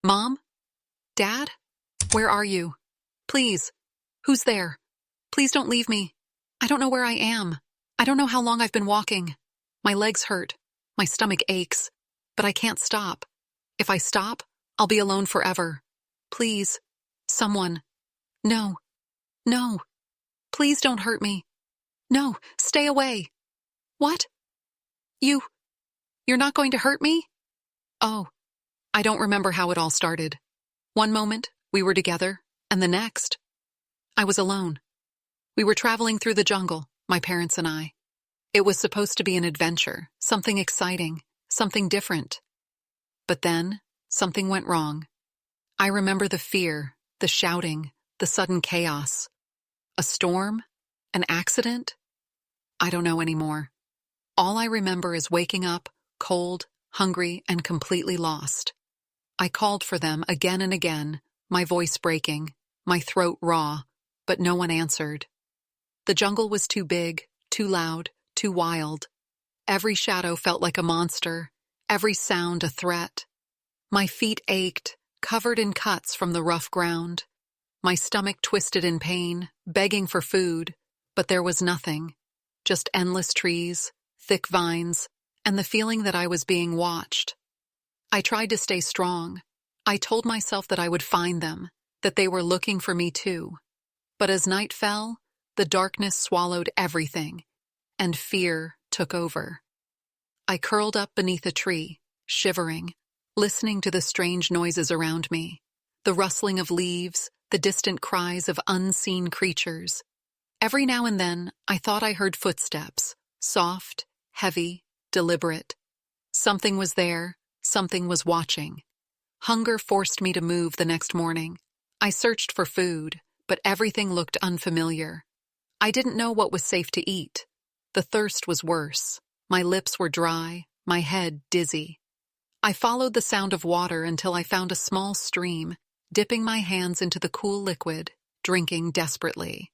Mom? Dad? Where are you? Please. Who's there? Please don't leave me. I don't know where I am. I don't know how long I've been walking. My legs hurt. My stomach aches. But I can't stop. If I stop, I'll be alone forever. Please. Someone. No. No. Please don't hurt me. No, stay away. What? You're not going to hurt me? Oh, I don't remember how it all started. One moment, we were together, and the next, I was alone. We were traveling through the jungle, my parents and I. It was supposed to be an adventure, something exciting, something different. But then, something went wrong. I remember the fear, the shouting, the sudden chaos. A storm? An accident? I don't know anymore. All I remember is waking up, cold, hungry, and completely lost. I called for them again and again, my voice breaking, my throat raw, but no one answered. The jungle was too big, too loud, too wild. Every shadow felt like a monster, every sound a threat. My feet ached, covered in cuts from the rough ground. My stomach twisted in pain, begging for food, but there was nothing. Just endless trees, thick vines, and the feeling that I was being watched. I tried to stay strong. I told myself that I would find them, that they were looking for me too. But as night fell, the darkness swallowed everything, and fear took over. I curled up beneath a tree, shivering, listening to the strange noises around me, the rustling of leaves, the distant cries of unseen creatures. Every now and then, I thought I heard footsteps, soft, heavy, deliberate. Something was there, something was watching. Hunger forced me to move the next morning. I searched for food, but everything looked unfamiliar. I didn't know what was safe to eat. The thirst was worse. My lips were dry, my head dizzy. I followed the sound of water until I found a small stream, dipping my hands into the cool liquid, drinking desperately.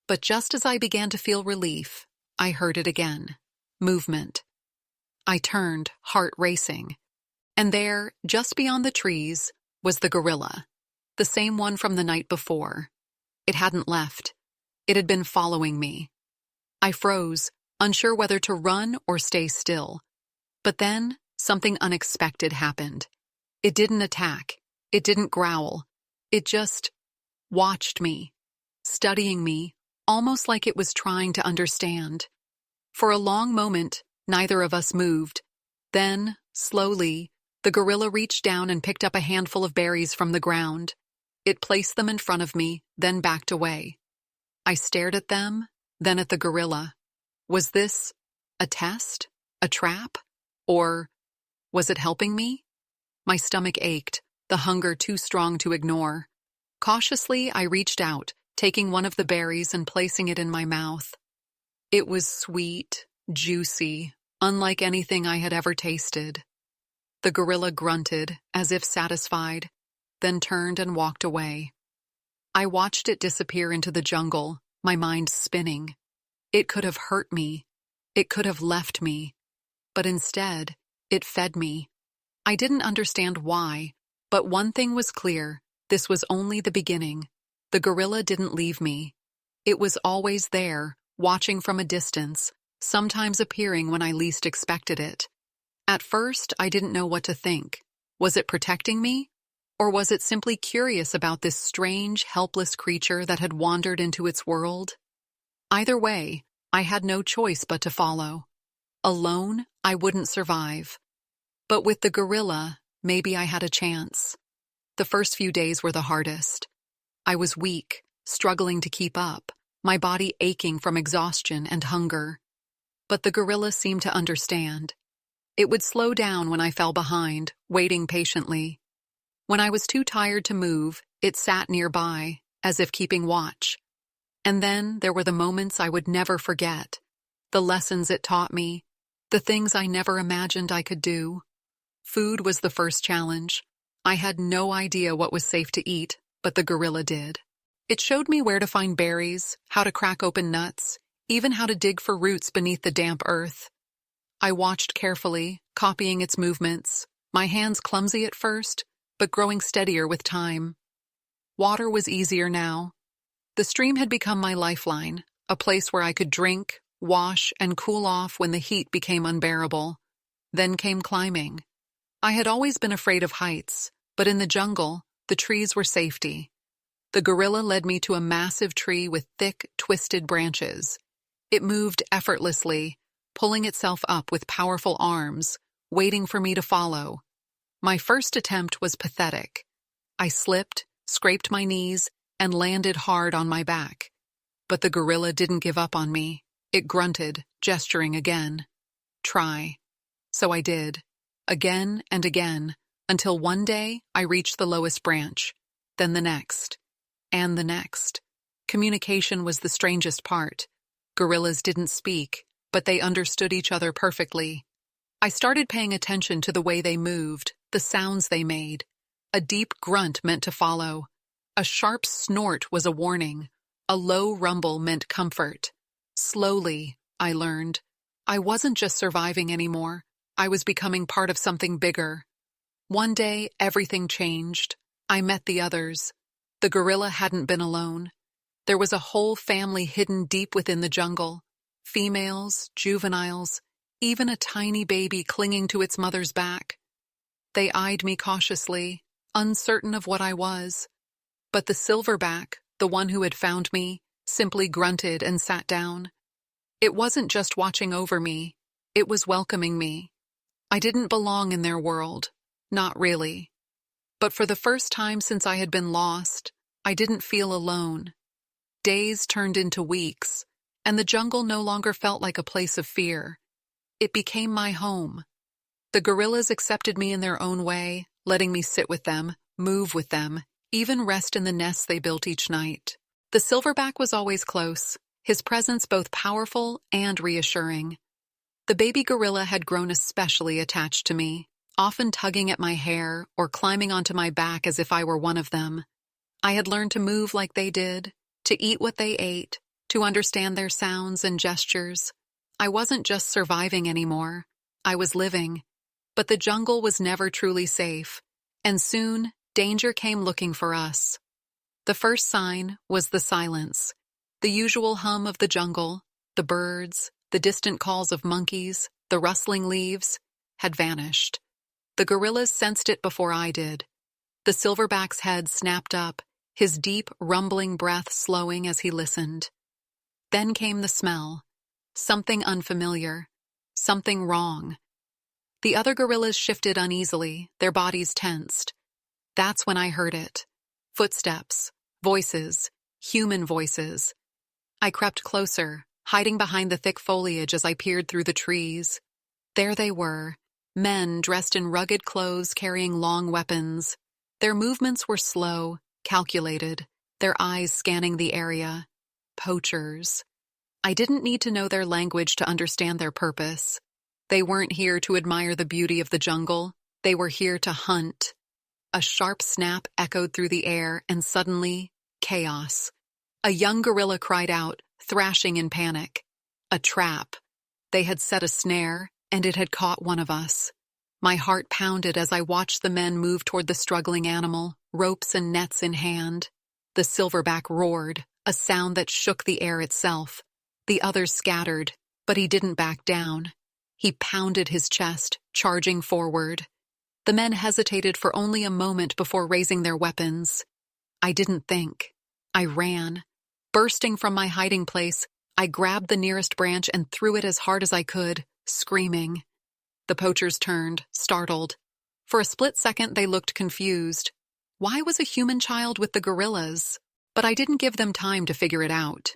But just as I began to feel relief, I heard it again. Movement. I turned, heart racing. And there, just beyond the trees, was the gorilla. The same one from the night before. It hadn't left. It had been following me. I froze, unsure whether to run or stay still. But then, something unexpected happened. It didn't attack. It didn't growl. It just watched me, studying me, almost like it was trying to understand. For a long moment, neither of us moved. Then, slowly, the gorilla reached down and picked up a handful of berries from the ground. It placed them in front of me, then backed away. I stared at them, then at the gorilla. Was this a test? A trap? Or was it helping me? My stomach ached, the hunger too strong to ignore. Cautiously, I reached out, taking one of the berries and placing it in my mouth. It was sweet, juicy, unlike anything I had ever tasted. The gorilla grunted, as if satisfied, then turned and walked away. I watched it disappear into the jungle, my mind spinning. It could have hurt me. It could have left me. But instead, it fed me. I didn't understand why, but one thing was clear. This was only the beginning. The gorilla didn't leave me. It was always there, watching from a distance, sometimes appearing when I least expected it. At first, I didn't know what to think. Was it protecting me? Or was it simply curious about this strange, helpless creature that had wandered into its world? Either way, I had no choice but to follow. Alone, I wouldn't survive. But with the gorilla, maybe I had a chance. The first few days were the hardest. I was weak, struggling to keep up, my body aching from exhaustion and hunger. But the gorilla seemed to understand. It would slow down when I fell behind, waiting patiently. When I was too tired to move, it sat nearby, as if keeping watch. And then there were the moments I would never forget, the lessons it taught me, the things I never imagined I could do. Food was the first challenge. I had no idea what was safe to eat, but the gorilla did. It showed me where to find berries, how to crack open nuts, even how to dig for roots beneath the damp earth. I watched carefully, copying its movements, my hands clumsy at first, but growing steadier with time. Water was easier now. The stream had become my lifeline, a place where I could drink, wash, and cool off when the heat became unbearable. Then came climbing. I had always been afraid of heights, but in the jungle, the trees were safety. The gorilla led me to a massive tree with thick, twisted branches. It moved effortlessly, pulling itself up with powerful arms, waiting for me to follow. My first attempt was pathetic. I slipped, scraped my knees, and landed hard on my back. But the gorilla didn't give up on me. It grunted, gesturing again. Try. So I did. Again and again, until one day I reached the lowest branch, then the next, and the next. Communication was the strangest part. Gorillas didn't speak, but they understood each other perfectly. I started paying attention to the way they moved, the sounds they made. A deep grunt meant to follow. A sharp snort was a warning. A low rumble meant comfort. Slowly, I learned. I wasn't just surviving anymore. I was becoming part of something bigger. One day, everything changed. I met the others. The gorilla hadn't been alone. There was a whole family hidden deep within the jungle. Females, juveniles, even a tiny baby clinging to its mother's back. They eyed me cautiously, uncertain of what I was. But the silverback, the one who had found me, simply grunted and sat down. It wasn't just watching over me, it was welcoming me. I didn't belong in their world, not really. But for the first time since I had been lost, I didn't feel alone. Days turned into weeks, and the jungle no longer felt like a place of fear. It became my home. The gorillas accepted me in their own way, letting me sit with them, move with them, even rest in the nests they built each night. The silverback was always close, his presence both powerful and reassuring. The baby gorilla had grown especially attached to me, often tugging at my hair or climbing onto my back as if I were one of them. I had learned to move like they did, to eat what they ate, to understand their sounds and gestures. I wasn't just surviving anymore. I was living. But the jungle was never truly safe, and soon danger came looking for us. The first sign was the silence. The usual hum of the jungle, the birds, the distant calls of monkeys, the rustling leaves, had vanished. The gorillas sensed it before I did. The silverback's head snapped up, his deep, rumbling breath slowing as he listened. Then came the smell. Something unfamiliar. Something wrong. The other gorillas shifted uneasily, their bodies tensed. That's when I heard it. Footsteps, voices, human voices. I crept closer, hiding behind the thick foliage as I peered through the trees. There they were, men dressed in rugged clothes carrying long weapons. Their movements were slow, calculated, their eyes scanning the area. Poachers. I didn't need to know their language to understand their purpose. They weren't here to admire the beauty of the jungle. They were here to hunt. A sharp snap echoed through the air, and suddenly, chaos. A young gorilla cried out, thrashing in panic. A trap. They had set a snare, and it had caught one of us. My heart pounded as I watched the men move toward the struggling animal, ropes and nets in hand. The silverback roared, a sound that shook the air itself. The others scattered, but he didn't back down. He pounded his chest, charging forward. The men hesitated for only a moment before raising their weapons. I didn't think. I ran. Bursting from my hiding place, I grabbed the nearest branch and threw it as hard as I could, screaming. The poachers turned, startled. For a split second, they looked confused. Why was a human child with the gorillas? But I didn't give them time to figure it out.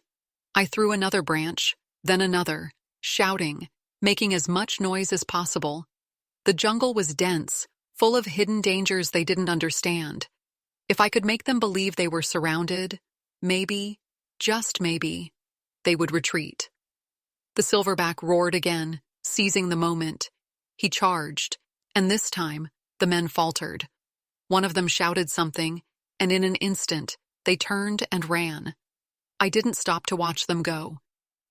I threw another branch, then another, shouting, making as much noise as possible. The jungle was dense, full of hidden dangers they didn't understand. If I could make them believe they were surrounded, maybe, just maybe, they would retreat. The silverback roared again, seizing the moment. He charged, and this time, the men faltered. One of them shouted something, and in an instant, they turned and ran. I didn't stop to watch them go.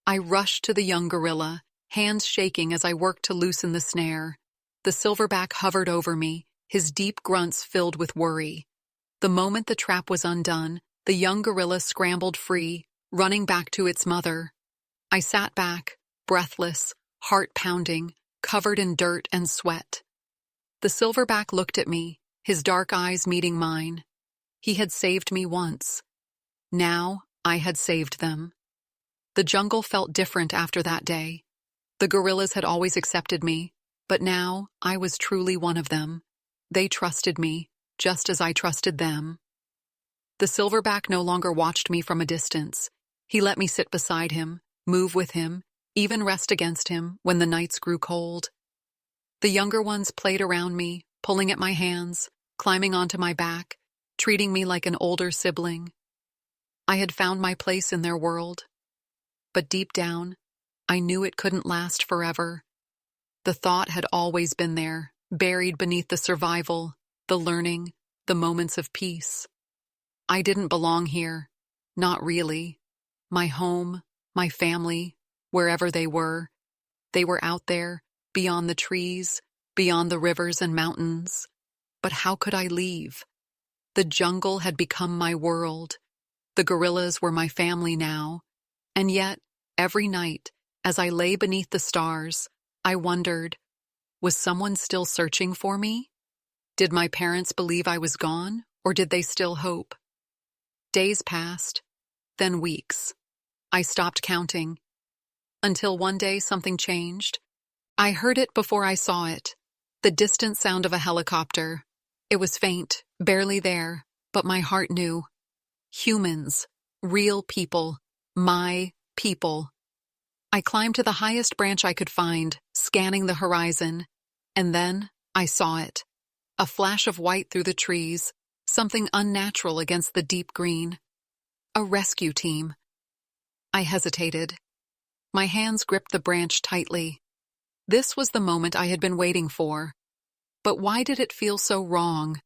I rushed to the young gorilla, hands shaking as I worked to loosen the snare. The silverback hovered over me, his deep grunts filled with worry. The moment the trap was undone, the young gorilla scrambled free, running back to its mother. I sat back, breathless, heart pounding, covered in dirt and sweat. The silverback looked at me, his dark eyes meeting mine. He had saved me once. Now I had saved them. The jungle felt different after that day. The gorillas had always accepted me, but now I was truly one of them. They trusted me, just as I trusted them. The silverback no longer watched me from a distance. He let me sit beside him, move with him, even rest against him when the nights grew cold. The younger ones played around me, pulling at my hands, climbing onto my back, treating me like an older sibling. I had found my place in their world. But deep down, I knew it couldn't last forever. The thought had always been there, buried beneath the survival, the learning, the moments of peace. I didn't belong here. Not really. My home, my family, wherever they were out there, beyond the trees, beyond the rivers and mountains. But how could I leave? The jungle had become my world. The gorillas were my family now. And yet, every night, as I lay beneath the stars, I wondered, was someone still searching for me? Did my parents believe I was gone, or did they still hope? Days passed, then weeks. I stopped counting. Until one day something changed. I heard it before I saw it. The distant sound of a helicopter. It was faint, barely there, but my heart knew. Humans, real people, my people. I climbed to the highest branch I could find, scanning the horizon. And then I saw it. A flash of white through the trees, something unnatural against the deep green. A rescue team. I hesitated. My hands gripped the branch tightly. This was the moment I had been waiting for. But why did it feel so wrong?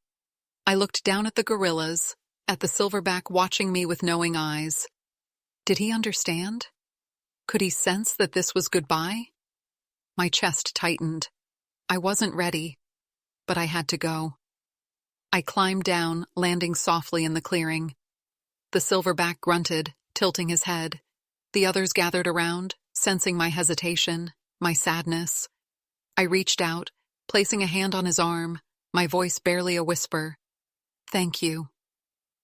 I looked down at the gorillas, at the silverback watching me with knowing eyes. Did he understand? Could he sense that this was goodbye? My chest tightened. I wasn't ready, but I had to go. I climbed down, landing softly in the clearing. The silverback grunted, tilting his head. The others gathered around, sensing my hesitation, my sadness. I reached out, placing a hand on his arm, my voice barely a whisper. "Thank you."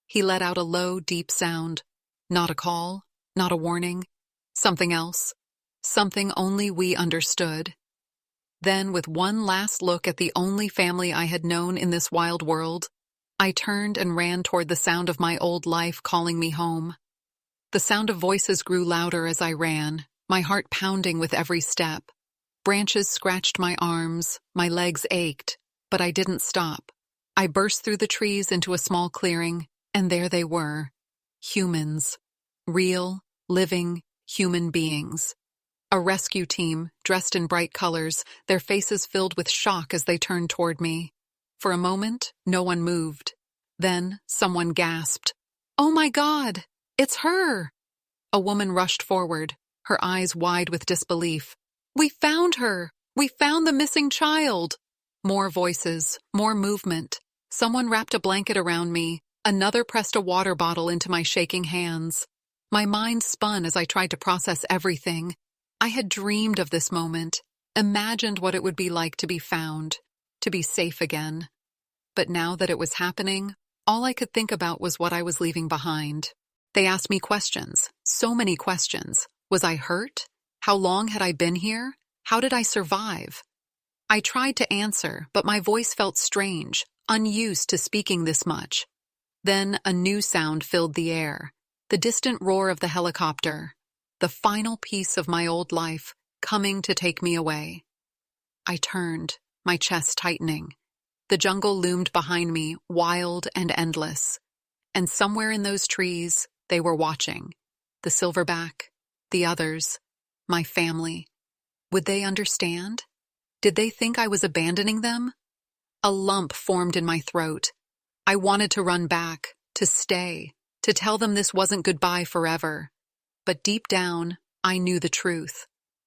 He let out a low, deep sound. Not a call, not a warning. Something else. Something only we understood. Then, with one last look at the only family I had known in this wild world, I turned and ran toward the sound of my old life calling me home. The sound of voices grew louder as I ran, my heart pounding with every step. Branches scratched my arms, my legs ached, but I didn't stop. I burst through the trees into a small clearing, and there they were. Humans. Real, living, human beings. A rescue team, dressed in bright colors, their faces filled with shock as they turned toward me. For a moment, no one moved. Then, someone gasped, "Oh my God! It's her!" A woman rushed forward, her eyes wide with disbelief. "We found her! We found the missing child!" More voices, more movement. Someone wrapped a blanket around me. Another pressed a water bottle into my shaking hands. My mind spun as I tried to process everything. I had dreamed of this moment, imagined what it would be like to be found, to be safe again. But now that it was happening, all I could think about was what I was leaving behind. They asked me questions, so many questions. Was I hurt? How long had I been here? How did I survive? I tried to answer, but my voice felt strange, unused to speaking this much. Then a new sound filled the air, the distant roar of the helicopter, the final piece of my old life coming to take me away. I turned, my chest tightening. The jungle loomed behind me, wild and endless. And somewhere in those trees, they were watching. The silverback, the others, my family. Would they understand? Did they think I was abandoning them? A lump formed in my throat. I wanted to run back, to stay, to tell them this wasn't goodbye forever. But deep down, I knew the truth.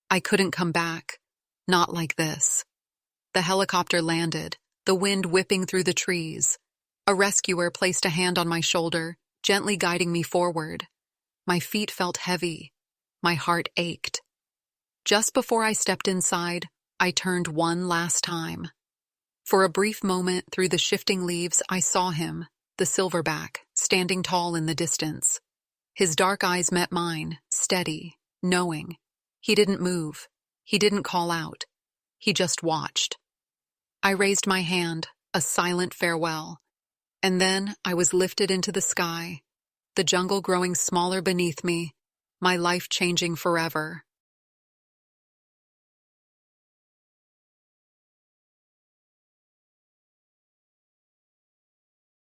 I couldn't come back. Not like this. The helicopter landed, the wind whipping through the trees. A rescuer placed a hand on my shoulder, gently guiding me forward. My feet felt heavy. My heart ached. Just before I stepped inside, I turned one last time. For a brief moment through the shifting leaves, I saw him, the silverback, standing tall in the distance. His dark eyes met mine, steady, knowing. He didn't move. He didn't call out. He just watched. I raised my hand, a silent farewell. And then I was lifted into the sky, the jungle growing smaller beneath me, my life changing forever.